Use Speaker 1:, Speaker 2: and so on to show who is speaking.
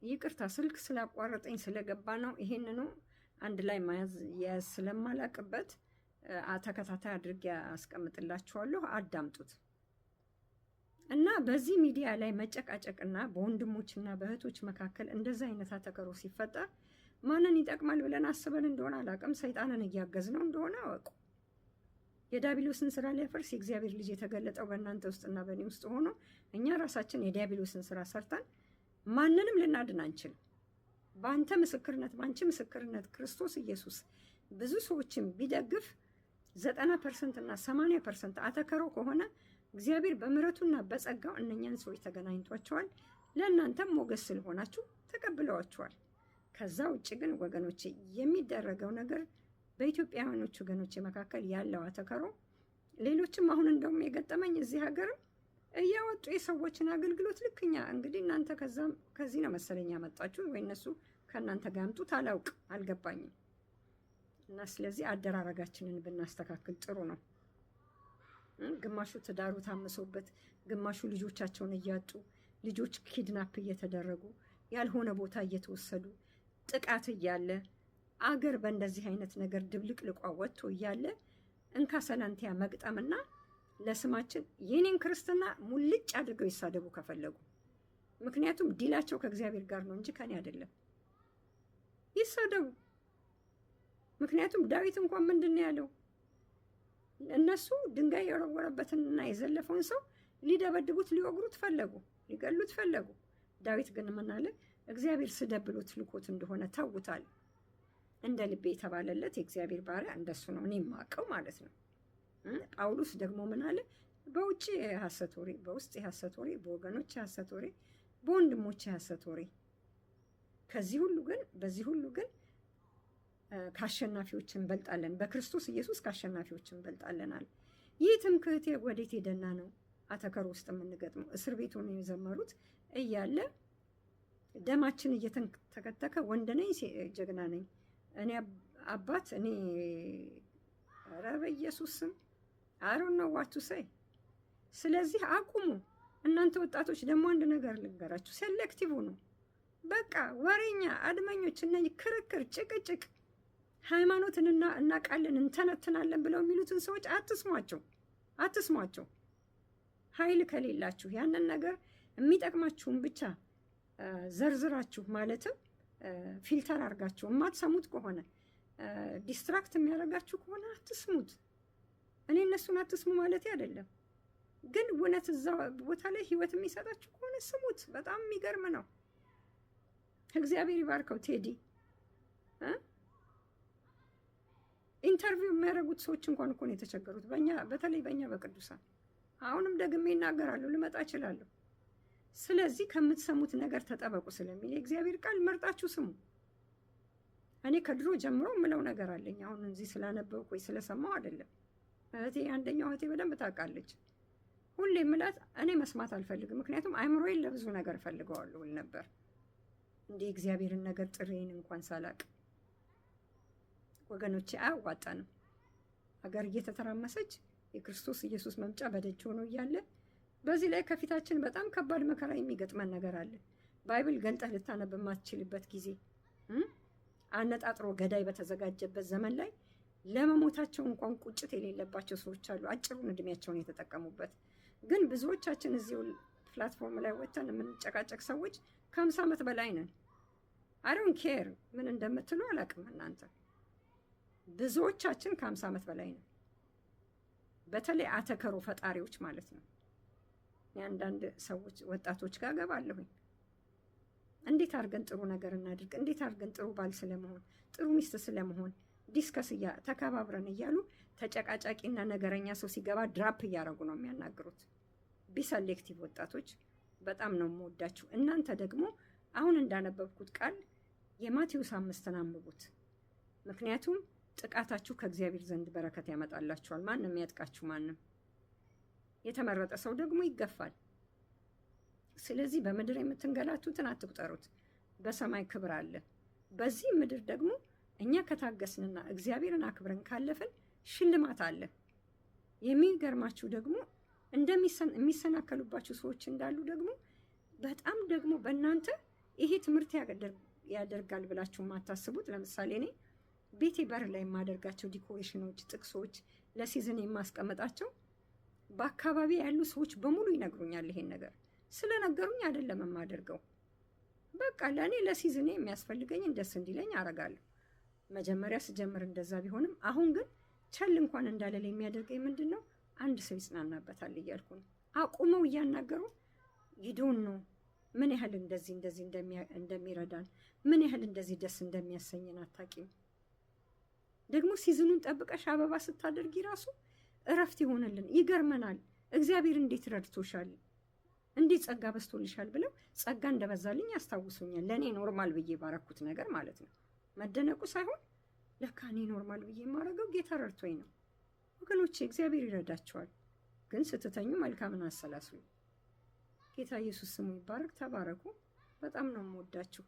Speaker 1: ይቅርታ ስልክ ስላቋረጠኝ ስለገባ ነው። ይሄንኑ አንድ ላይ መያዝ ስለማላቅበት ተከታታይ አድርጌ አስቀምጥላችኋለሁ፣ አዳምጡት። እና በዚህ ሚዲያ ላይ መጨቃጨቅና በወንድሞችና በእህቶች መካከል እንደዛ አይነት አተከሮ ሲፈጠር ማንን ይጠቅማል ብለን አስበን እንደሆነ አላቅም። ሰይጣንን እያገዝነው እንደሆነ አወቁ። የዲያብሎስን ስራ ሊያፈርስ የእግዚአብሔር ልጅ የተገለጠው በእናንተ ውስጥና በእኔ ውስጥ ሆኖ እኛ ራሳችን የዲያብሎስን ስራ ሰርተን ማንንም ልናድን አንችልም። በአንተ ምስክርነት፣ በአንቺ ምስክርነት ክርስቶስ ኢየሱስ ብዙ ሰዎችን ቢደግፍ 90% እና 80% አተከሮ ከሆነ እግዚአብሔር በምሕረቱና በጸጋው እነኛን ሰዎች ተገናኝቷቸዋል። ለእናንተም ሞገስ ስለሆናችሁ ተቀብለዋቸዋል። ከዛ ውጭ ግን ወገኖቼ የሚደረገው ነገር በኢትዮጵያውያኖች ወገኖቼ መካከል ያለው አተከሮ፣ ሌሎችም አሁን እንደውም የገጠመኝ እዚህ ሀገርም እያወጡ የሰዎችን አገልግሎት ልክኛ እንግዲህ እናንተ ከዚህ ነው መሰለኝ ያመጣችሁ ወይ እነሱ ከእናንተ ጋር ያምጡት፣ አላውቅ አልገባኝም። እና ስለዚህ አደራረጋችንን ብናስተካክል ጥሩ ነው። ግማሹ ትዳሩ ታምሶበት፣ ግማሹ ልጆቻቸውን እያጡ፣ ልጆች ኪድናፕ እየተደረጉ ያልሆነ ቦታ እየተወሰዱ ጥቃት እያለ አገር በእንደዚህ አይነት ነገር ድብልቅልቋ ወጥቶ እያለ እንካ ሰላንቲያ መግጠምና ለስማችን የኔን ክርስትና ሙልጭ አድርገው ይሳደቡ ከፈለጉ፣ ምክንያቱም ዲላቸው ከእግዚአብሔር ጋር ነው እንጂ ከኔ አይደለም፣ ይሳደቡ። ምክንያቱም ዳዊት እንኳን ምንድን ነው ያለው? እነሱ ድንጋይ የወረወረበትንና የዘለፈውን ሰው ሊደበድቡት ሊወግሩት ፈለጉ፣ ሊገሉት ፈለጉ። ዳዊት ግን ምን አለ? እግዚአብሔር ስደብ ብሎት ልኮት እንደሆነ ተውታል። እንደ ልቤ የተባለለት የእግዚአብሔር ባሪያ እንደሱ ነው እኔ የማውቀው ማለት ነው። ጳውሎስ ደግሞ ምን አለ? በውጭ የሐሰት ወሬ፣ በውስጥ የሐሰት ወሬ፣ በወገኖች የሐሰት ወሬ፣ በወንድሞች የሐሰት ወሬ፣ በዚህ ሁሉ ግን ከአሸናፊዎች እንበልጣለን፣ በክርስቶስ ኢየሱስ ከአሸናፊዎች እንበልጣለናል። ይህ ትምክህቴ ወዴት ሄደና ነው አተከሮ ውስጥ የምንገጥመው? እስር ቤት ሆነው የዘመሩት እያለ ደማችን እየተንተከተከ ወንድ ነኝ ጀግና ነኝ እኔ አባት እኔ ኧረ በኢየሱስ ስም አሮን ነው ዋቱ ሳይ። ስለዚህ አቁሙ። እናንተ ወጣቶች ደግሞ አንድ ነገር ልንገራችሁ፣ ሴሌክቲቭ ነው። በቃ ወሬኛ አድመኞች፣ እነዚህ ክርክር፣ ጭቅጭቅ፣ ሃይማኖትን እናቃለን እንተነትናለን ብለው የሚሉትን ሰዎች አትስሟቸው። ኃይል ከሌላችሁ ያንን ነገር የሚጠቅማችሁን ብቻ ዘርዝራችሁ ማለትም ፊልተር አድርጋችሁ የማትሰሙት ከሆነ ዲስትራክት የሚያደርጋችሁ ከሆነ አትስሙት። እኔ እነሱን አትስሙ ማለት አይደለም፣ ግን እውነት እዛ ቦታ ላይ ህይወት የሚሰጣችሁ ከሆነ ስሙት። በጣም የሚገርም ነው። እግዚአብሔር ይባርከው ቴዲ። ኢንተርቪው የሚያደርጉት ሰዎች እንኳን እኮ ነው የተቸገሩት፣ በተለይ በእኛ በቅዱሳን። አሁንም ደግሜ ይናገራሉ፣ ልመጣ እችላለሁ። ስለዚህ ከምትሰሙት ነገር ተጠበቁ ስለሚል የእግዚአብሔር ቃል መርጣችሁ ስሙ። እኔ ከድሮ ጀምሮ የምለው ነገር አለኝ። አሁን እዚህ ስላነበብኩ ወይ ስለሰማው አይደለም። አንደኛው እህቴ በደንብ ታውቃለች። ሁሌ ምላት እኔ መስማት አልፈልግም፣ ምክንያቱም አይምሮዬን ለብዙ ነገር ፈልገዋለሁ ል ነበር። እንደ እግዚአብሔርን ነገር ጥሬን እንኳን ሳላቅ ወገኖቼ አያዋጣንም። ሀገር እየተተራመሰች የክርስቶስ ኢየሱስ መምጫ በደጅ ሆኖ እያለ በዚህ ላይ ከፊታችን በጣም ከባድ መከራ የሚገጥመን ነገር አለ። ባይብል ገልጠህ ልታነብ የማትችልበት ጊዜ፣ አነጣጥሮ ገዳይ በተዘጋጀበት ዘመን ላይ ለመሞታቸው እንኳን ቁጭት የሌለባቸው ሰዎች አሉ፣ አጭሩን እድሜያቸውን የተጠቀሙበት። ግን ብዙዎቻችን እዚሁ ፕላትፎርም ላይ ወጥተን የምንጨቃጨቅ ሰዎች ከ50 ዓመት በላይ ነን። አዶን ኬር ምን እንደምትሉ አላውቅም እናንተ። ብዙዎቻችን ከ50 ዓመት በላይ ነን። በተለይ አተከሮ ፈጣሪዎች ማለት ነው። የአንዳንድ ሰዎች ወጣቶች ጋር ገባለሁኝ። እንዴት አድርገን ጥሩ ነገር እናድርግ፣ እንዴት አድርገን ጥሩ ባል ስለመሆን፣ ጥሩ ሚስት ስለመሆን ዲስከስ ተከባብረን እያሉ ተጨቃጫቂና ነገረኛ ሰው ሲገባ ድራፕ እያደረጉ ነው የሚያናግሩት። ቢሰሌክቲቭ ወጣቶች በጣም ነው የምወዳችሁ። እናንተ ደግሞ አሁን እንዳነበብኩት ቃል የማቴዎስ 5ን አንብቡት። ምክንያቱም ጥቃታችሁ ከእግዚአብሔር ዘንድ በረከት ያመጣላችኋል። ማንም ያጥቃችሁ ማንም። የተመረጠ ሰው ደግሞ ይገፋል። ስለዚህ በምድር የምትንገላቱትን አትቁጠሩት፣ በሰማይ ክብር አለ። በዚህ ምድር ደግሞ እኛ ከታገስንና እግዚአብሔርን አክብረን ካለፍን ሽልማት አለ። የሚገርማችሁ ደግሞ የሚሰናከሉባችሁ ሰዎች እንዳሉ ደግሞ በጣም ደግሞ በእናንተ ይሄ ትምህርት ያደርጋል ብላችሁ የማታስቡት ለምሳሌ እኔ ቤቴ በር ላይ የማደርጋቸው ዲኮሬሽኖች፣ ጥቅሶች ለሲዝን የማስቀምጣቸው በአካባቢ ያሉ ሰዎች በሙሉ ይነግሩኛል። ይሄን ነገር ስለነገሩኝ አይደለም የማደርገው። በቃ ለእኔ ለሲዝኔ የሚያስፈልገኝን ደስ እንዲለኝ አረጋለሁ። መጀመሪያ ስጀምር እንደዛ ቢሆንም አሁን ግን ቸል እንኳን እንዳለል የሚያደርገኝ ምንድን ነው? አንድ ሰው ይጽናናበታል እያልኩ ነው። አቁመው እያናገሩ ጊዶን ነው ምን ያህል እንደዚህ እንደሚረዳን ምን ያህል እንደዚህ ደስ እንደሚያሰኝን አታውቂም። ደግሞ ሲዝኑን ጠብቀሽ አበባ ስታደርጊ ራሱ እረፍት ይሆንልን። ይገርመናል። እግዚአብሔር እንዴት ረድቶሻል፣ እንዴት ጸጋ በስቶልሻል ብለው ጸጋ እንደበዛልኝ ያስታውሱኛል። ለእኔ ኖርማል ብዬ ባረኩት ነገር ማለት ነው። መደነቁ ሳይሆን ለካ እኔ ኖርማል ብዬ የማደርገው ጌታ ረድቶኝ ነው። ወገኖቼ እግዚአብሔር ይረዳቸዋል። ግን ስትተኙ መልካምን አሰላስሉ። ጌታ ኢየሱስ ስሙ ይባረክ። ተባረኩ። በጣም ነው የምወዳችሁ።